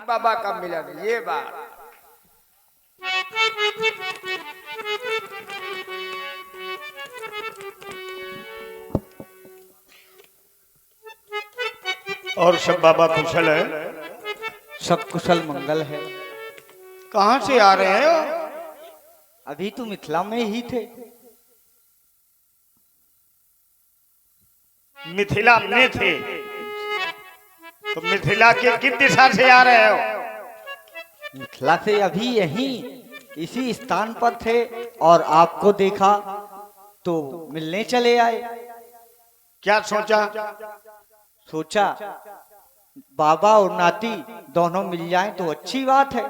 बाबा का मिलन, ये बात। और सब बाबा कुशल है? सब कुशल मंगल है। कहाँ से आ रहे हैं? अभी तो मिथिला में ही थे। मिथिला में थे तो मिथिला के किस दिशा से आ रहे हो? मिथिला से अभी यहीं इसी स्थान पर थे और आपको देखा तो मिलने चले आए। क्या सोचा? सोचा बाबा और नाती दोनों मिल जाएं तो अच्छी बात है।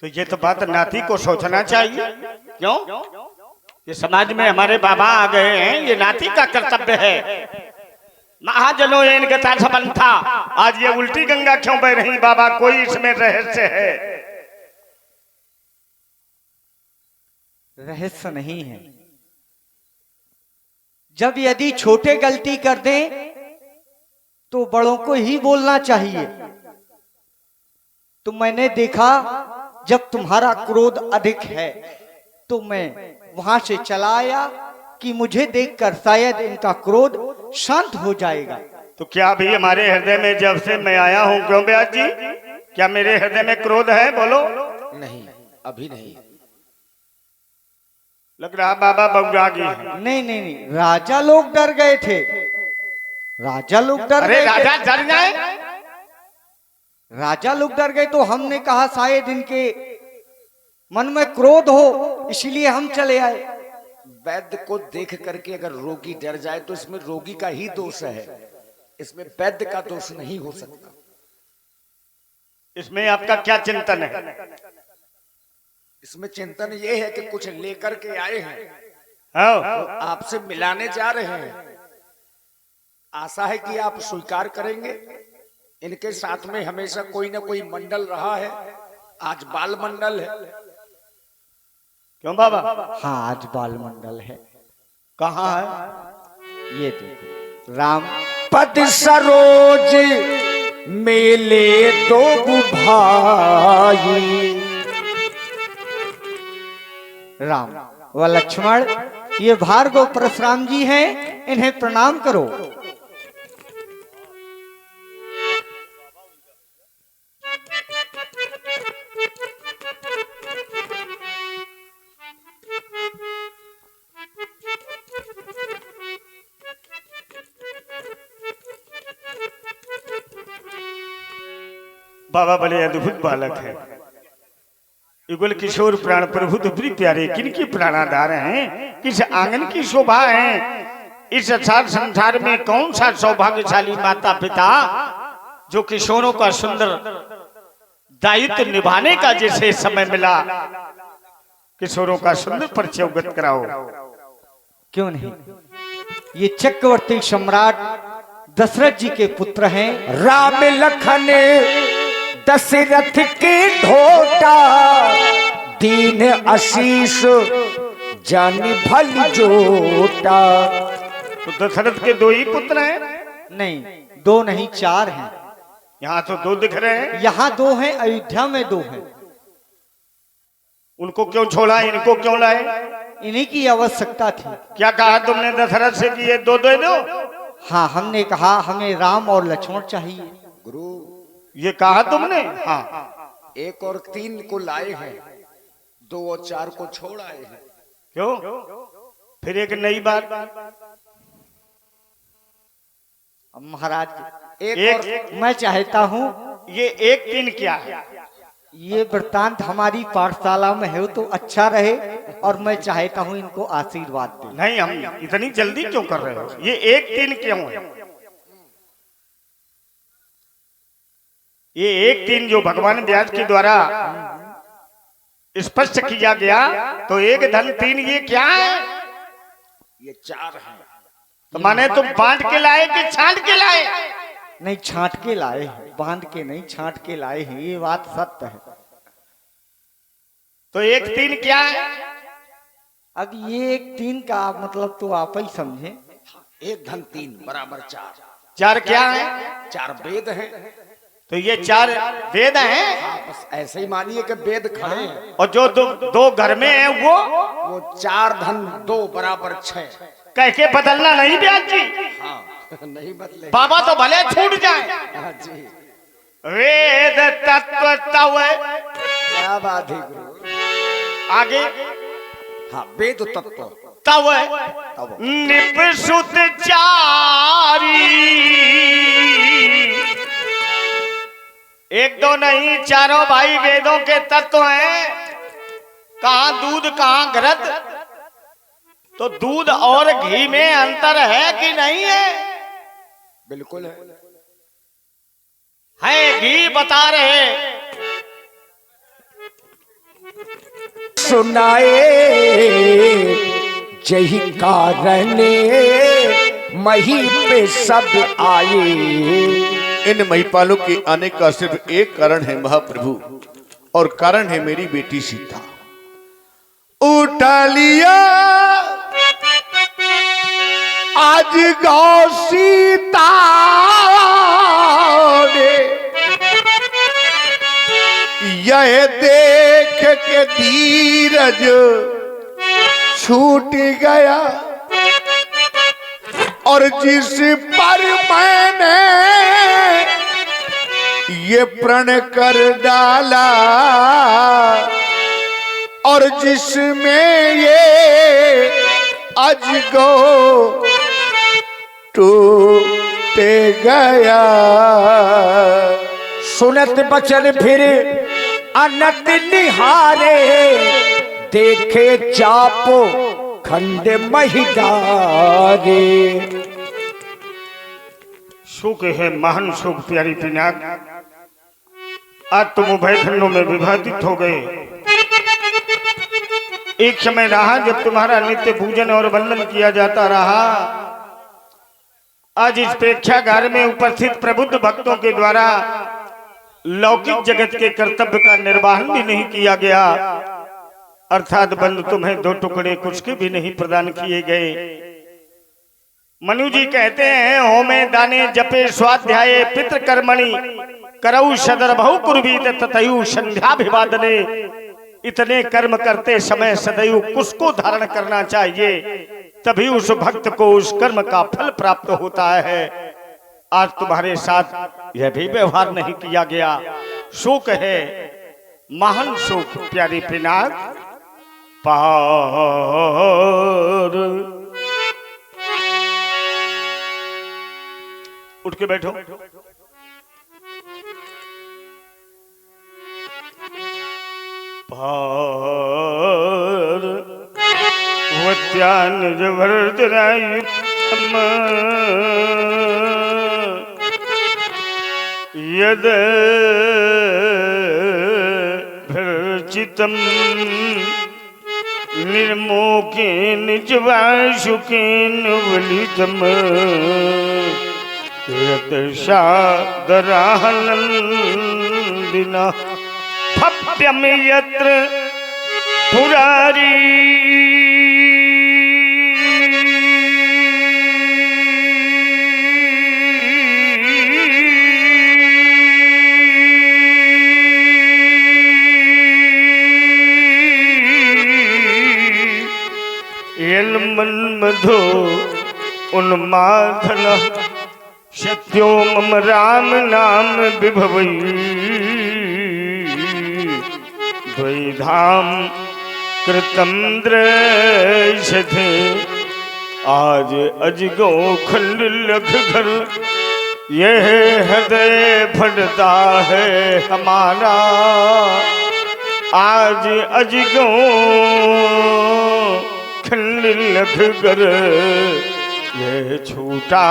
तो ये तो बात नाती को सोचना चाहिए। क्यों? ये समाज में हमारे बाबा आ गए हैं, ये नाती का कर्तव्य है। महाजनों इनके संबंध था, आज ये उल्टी गंगा क्यों बह रही बाबा? कोई इसमें रहस्य है? रहस्य नहीं है। जब यदि छोटे गलती कर दें तो बड़ों को ही बोलना चाहिए। तो मैंने देखा जब तुम्हारा क्रोध अधिक है तो मैं वहां से चला आया कि मुझे देखकर शायद इनका क्रोध शांत हो जाएगा। तो क्या अभी हमारे हृदय में जब से मैं आया हूं, क्यों ब्यास जी, क्या मेरे हृदय में क्रोध है? बोलो। नहीं, अभी नहीं। लग रहा बाबा बौरागी है। नहीं नहीं नहीं, राजा लोग डर गए थे। राजा लोग डर अरे गए राजा डर जाए? राजा लोग डर गए तो हमने कहा शायद इनके मन में क्रोध हो, इसलिए हम चले आए। वैद्य को देख करके अगर रोगी डर जाए तो इसमें रोगी का ही दोष है, इसमें वैद्य का दोष नहीं हो सकता। इसमें आपका क्या चिंतन है? इसमें चिंतन ये है कि कुछ लेकर के आए हैं, हाँ। तो आपसे मिलाने जा रहे हैं। आशा है कि आप स्वीकार करेंगे। इनके साथ में हमेशा कोई ना कोई मंडल रहा है, आज बाल मंडल है। क्यों बाबा? हाँ, आज बाल मंडल है। कहाँ है? ये देखो, राम पद सरोज मेले दो भाई, राम व लक्ष्मण, ये भार्गव परशुराम जी हैं, इन्हें प्रणाम करो। बाबा बड़े अद्भुत बालक है। युगल किशोर प्राण प्रभु तो प्रिय प्यारे, किनकी प्राणाधार हैं, किस आंगन की शोभा है। इस असार संसार में कौन सा सौभाग्यशाली माता पिता जो किशोरों का सुंदर दायित्व निभाने का जिसे समय मिला, किशोरों का सुंदर परिचय अवगत कराओ। क्यों नहीं, ये चक्रवर्ती सम्राट दशरथ जी के पुत्र हैं। राम लखन दशरथ के ढोटा, दीन आशीष जानी भल जोटा। तो दशरथ के दो ही पुत्र हैं? नहीं, दो नहीं, चार हैं। यहाँ तो दो दिख रहे हैं। यहाँ दो हैं, अयोध्या में दो हैं। उनको क्यों छोड़ा, इनको क्यों लाए? इन्हीं की आवश्यकता थी। क्या कहा तुमने दशरथ से कि ये दो दे दो? हाँ, हमने कहा हमें राम और लक्ष्मण चाहिए। गुरु, ये कहा तुमने? हाँ। 1 और 3 को लाए हैं, 2 और 4 को छोड़ आए हैं। क्यों? फिर एक नई बात। अब महाराज, एक मैं चाहता हूँ ये 1 3 क्या है? ये वृत्तांत हमारी पाठशाला में हो तो अच्छा रहे, और मैं चाहता हूँ इनको आशीर्वाद दे। नहीं, हम इतनी जल्दी क्यों कर रहे हो? ये 1 3 क्यों है? ये 1 3 जो भगवान व्यास के द्वारा स्पष्ट किया गया, तो 1 धन 3 ये क्या है? ये 4 हैं। तो माने तुम बांट के लाए कि छांट के लाए? नहीं, छांट के लाए हैं, बांध के नहीं, छांट के लाए हैं, ये बात सत्य है। तो 1 3 क्या है? अब ये 1 3 का मतलब तो आप ही समझे। 1 धन 3 बराबर 4। 4 क्या है? 4 वेद हैं। तो ये 4 वेद हैं हाँ, बस ऐसे ही मानिए कि वेद खड़े हैं। और जो दो घर में है वो 4 धन 2 बराबर 6। कह के बदलना नहीं ब्याज जी। हाँ नहीं बदले बाबा तो भले छूट जाए। हाँ जी, वेद तत्व तव क्या बात है गुरु। आगे हाँ, वेद तत्व तव तब निपसुत चारी, 1 2 नहीं, चारों भाई वेदों के तत्व हैं। कहां दूध कहां घृत, तो दूध और घी में अंतर है कि नहीं है? बिल्कुल है घी बता रहे। सुनाए जही कारण मही पे सब आए। इन महिपालों के आने का सिर्फ एक कारण है महाप्रभु, और कारण है मेरी बेटी सीता। उठा लिया आज गौ सीता ने, यह देख के धीरज छूट गया, और जिस पर मैंने ये प्रण कर डाला, और जिसमें ये अजगो टूट गया। सुनत बचन फिर अनत निहारे, देखे चापो खंड महिदारे। सुख है महान सुख प्यारी पिनाक, आज तुम उभय खंडों में विभाजित हो गए। एक समय रहा जब तुम्हारा नित्य पूजन और वंदन किया जाता रहा। आज इस प्रेक्षागार में उपस्थित प्रबुद्ध भक्तों के द्वारा लौकिक जगत के कर्तव्य का निर्वहन भी नहीं किया गया, अर्थात बंद तुम्हें 2 टुकड़े कुछ के भी नहीं प्रदान किए गए। मनु जी कहते हैं, होमे दाने जपे स्वाध्याय पितृ कर्मणि, करऊ सदर बहु कुर्वीत ततयु संध्याभिवादने। इतने कर्म करते समय सदैव कुश को धारण करना चाहिए, तभी उस भक्त को उस कर्म का फल प्राप्त होता है। आज तुम्हारे साथ यह भी व्यवहार नहीं किया गया। शोक है, महान शोक प्यारी पिनाक पार। उठ के बैठो। पार वत्यान जवर्धनायुतम यद भर्चितम निर्मोकेन जवाशुकेन वलितम यतशादराहनन्दिना भव्यम यत्र पुरारी। मन्मधो उन्मादन सत्यो मम राम नाम विभवई। द्वैधाम कृतम दृश्यते आज अजगो खंड लख घर। यह हृदय फटता है हमारा आज अजगो खंड लख घर। यह छूटा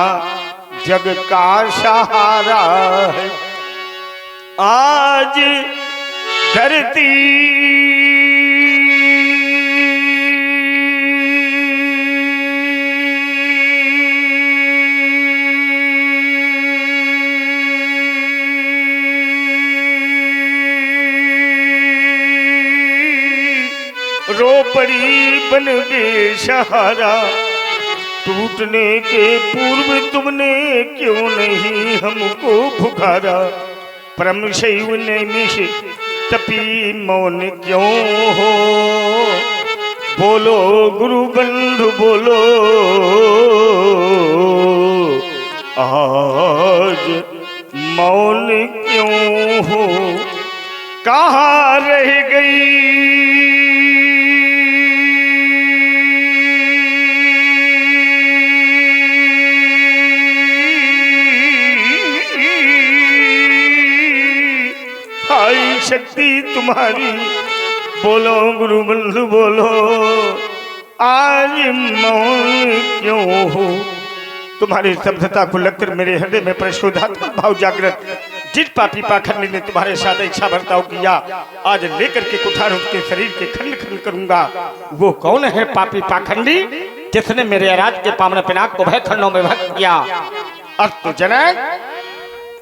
जग का सहारा है आज धरती। रो पड़ी बन बेसहारा टूटने के पूर्व तुमने क्यों नहीं हमको पुकारा। परम शैव नैमिष तपी मौन क्यों हो, बोलो गुरु बंधु बोलो, आज मौन क्यों हो, कहाँ रह गई आई शक्ति तुम्हारी, बोलो गुरु बंधु बोलो, आज मौन क्यों हो। तुम्हारी स्तब्धता को लगकर मेरे हृदय में परिशोधात्मक भाव जागृत। जिस पापी पाखंडी ने तुम्हारे साथ इच्छा बर्ताव किया, आज लेकर के कुठार उसके शरीर के खंड खंड करूंगा। वो कौन है पापी पाखंडी जिसने मेरे आराध के पावन पिनाक को भय खंडों में भक्त किया। अस्तु जनक,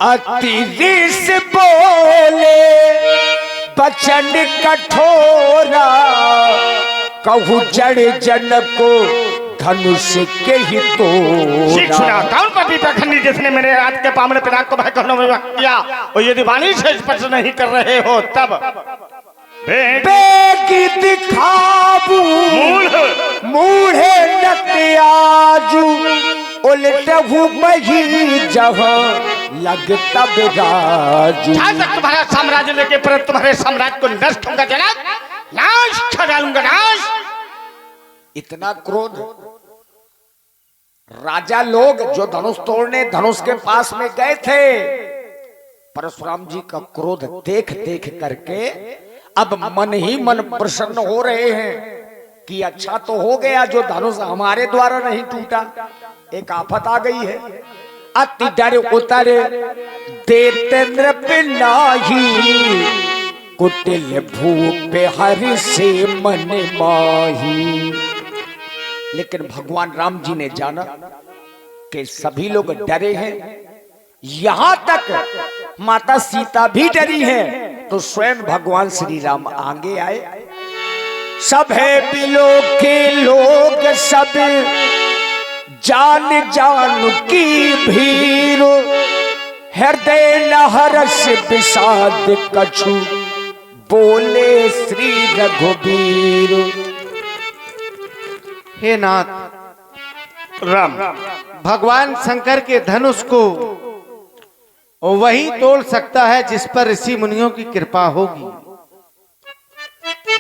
अति से बोले बचन कठोरा, कहू जड़ जन को धनुष के ही तोड़ा। कौन पापी पाखंडी जिसने मेरे आराध के पावन पिनाक को भय खंडों में भक्त किया। और यदि वाणी से स्पर्श नहीं कर रहे हो तब बेगी दिखाबू मूढ़े नटियाजू, उलटहू बही जहाँ लगता बिराजू। तुम्हारा साम्राज्य लेके पर तुम्हारे साम्राज्य को नष्ट होगा जनक, नाश कर डालूंगा, नाश। इतना क्रोध राजा लोग जो धनुष तोड़ने धनुष के पास में गए थे, परशुराम जी का क्रोध देख देख करके अब मन ही मन प्रसन्न हो रहे हैं कि अच्छा तो हो गया जो धनुष हमारे द्वारा नहीं टूटा। एक आफत आ गई है। अति डर उतर देते नृप नाही, कुटिल भूप हरि से मन माही। लेकिन भगवान राम जी ने जाना कि सभी लोग डरे हैं, यहां तक माता सीता भी डरी है, तो स्वयं भगवान श्री राम आगे आए। सब है बिलो के लोग सब जान जान की भीड़, हृदय लहरस विषाद कछु बोले श्री रघुबीर। हे नाथ राम, भगवान शंकर के धनुष को वही तोड़ सकता है जिस पर ऋषि मुनियों की कृपा होगी।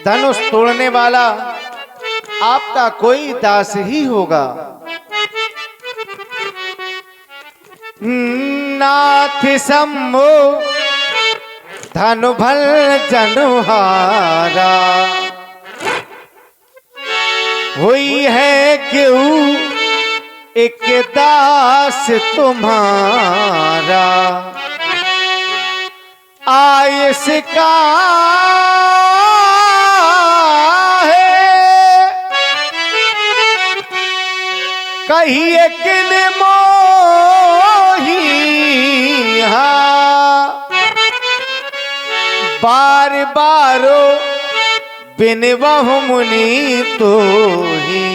धनुष तोड़ने वाला आपका कोई दास ही होगा। नाथ सम्मो धनु भल जनुहारा, हुई है क्यों एक दास तुम्हारा, आयस का है कहिए किन मोही, बार बारो बिन बहु मुनि तो ही,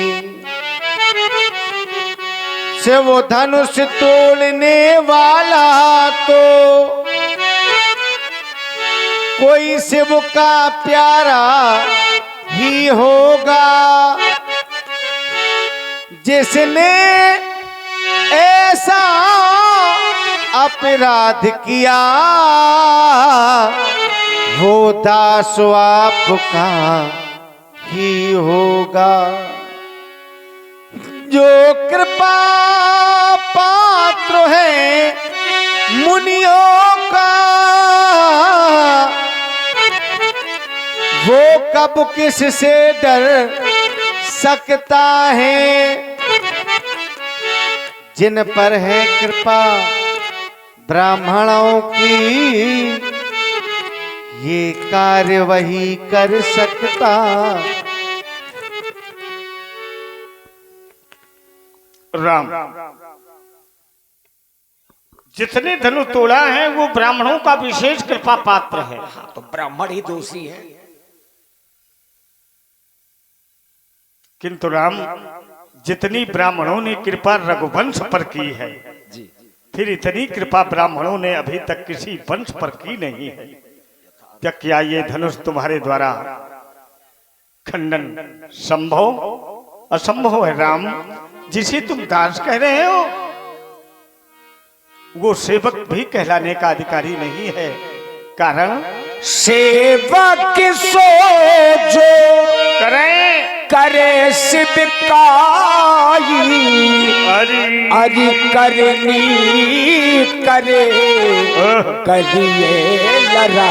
से वो धनुष तोड़ने वाला तो कोई शिव का प्यारा ही होगा, जिसने ऐसा अपराध किया, वो दास आपका ही होगा। जो कृपा पात्र है मुनियों का, वो कब किस से डर सकता है, जिन पर है कृपा ब्राह्मणों की, ये कार्य वही कर सकता। राम, जितने धनु तोड़ा है वो ब्राह्मणों का विशेष कृपा पात्र है। तो ब्राह्मण ही दोषी है। किंतु राम, जितनी ब्राह्मणों ने कृपा रघुवंश पर की है, फिर इतनी कृपा ब्राह्मणों ने अभी तक किसी वंश पर की नहीं है। क्या ये धनुष तुम्हारे द्वारा खंडन संभव असंभव है? राम, जिसे तुम दास कह रहे हो वो सेवक भी कहलाने का अधिकारी नहीं है। कारण सेवक सो जो करे शिवकाई, अरि करनी करे करिए लड़ा।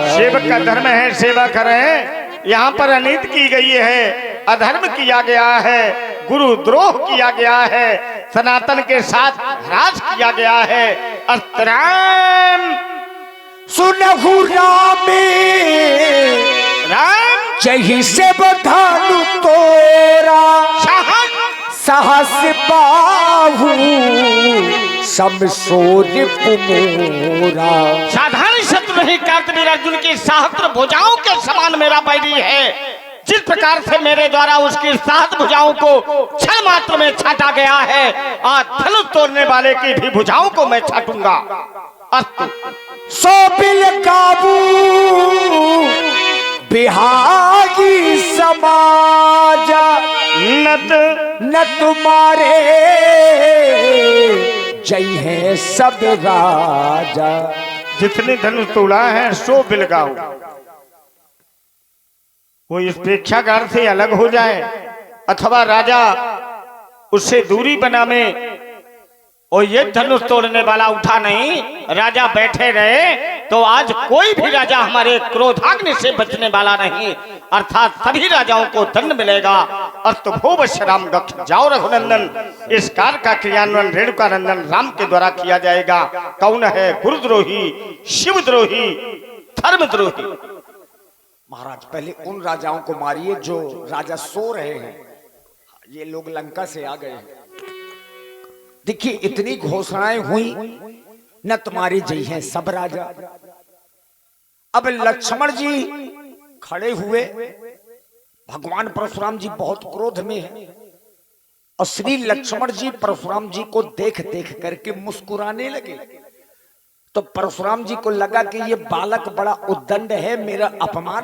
सेवक का धर्म है सेवा करें। यहाँ पर अनित की गई है, अधर्म किया गया है, गुरुद्रोह किया गया है, सनातन के साथ ह्रास किया गया है। अस्त्राम सुनहु रामे राम जही से बधानु तोरा, सहस बाहु समसोर पुमोरा। साधारण शत्रु नहीं कार्तवीर अर्जुन की सहस्त्र भुजाओं के समान मेरा बैरी है। जिस प्रकार से मेरे द्वारा उसकी सात भुजाओं को क्षण मात्र में छाटा गया है, आज धनुष तोड़ने वाले की भी भुजाओं को मैं छाटूंगा। अस्तु। सो बिल काबू बिहारी समाजा, न तुम्हारे जय है सब राजा। जितने धनुष तोड़ा है सो बिलगाओ, वो इस प्रेक्षागार से अलग हो जाए अथवा राजा उससे दूरी बनावे और ये धनुष तोड़ने वाला उठा नहीं, राजा बैठे रहे तो आज कोई भी राजा हमारे क्रोधाग्नि से बचने वाला नहीं। अर्थात सभी राजाओं को दंड मिलेगा। अस्तभोव राम दक्ष जाओ रघुनंदन। इस कार्य का क्रियान्वयन रेणुका नंदन राम के द्वारा किया जाएगा। कौन है गुरुद्रोही, शिवद्रोही, धर्मद्रोही? महाराज पहले उन राजाओं को मारिए जो राजा सो रहे हैं। ये लोग लंका से आ गए हैं। देखिए इतनी घोषणाएं हुई, न तुम्हारी जय है सब राजा। अब लक्ष्मण जी खड़े हुए, भगवान परशुराम जी बहुत क्रोध में हैं और श्री लक्ष्मण जी परशुराम जी को देख देख करके मुस्कुराने लगे। तो परशुराम जी को लगा कि ये बालक बड़ा उद्दंड है, मेरा अपमान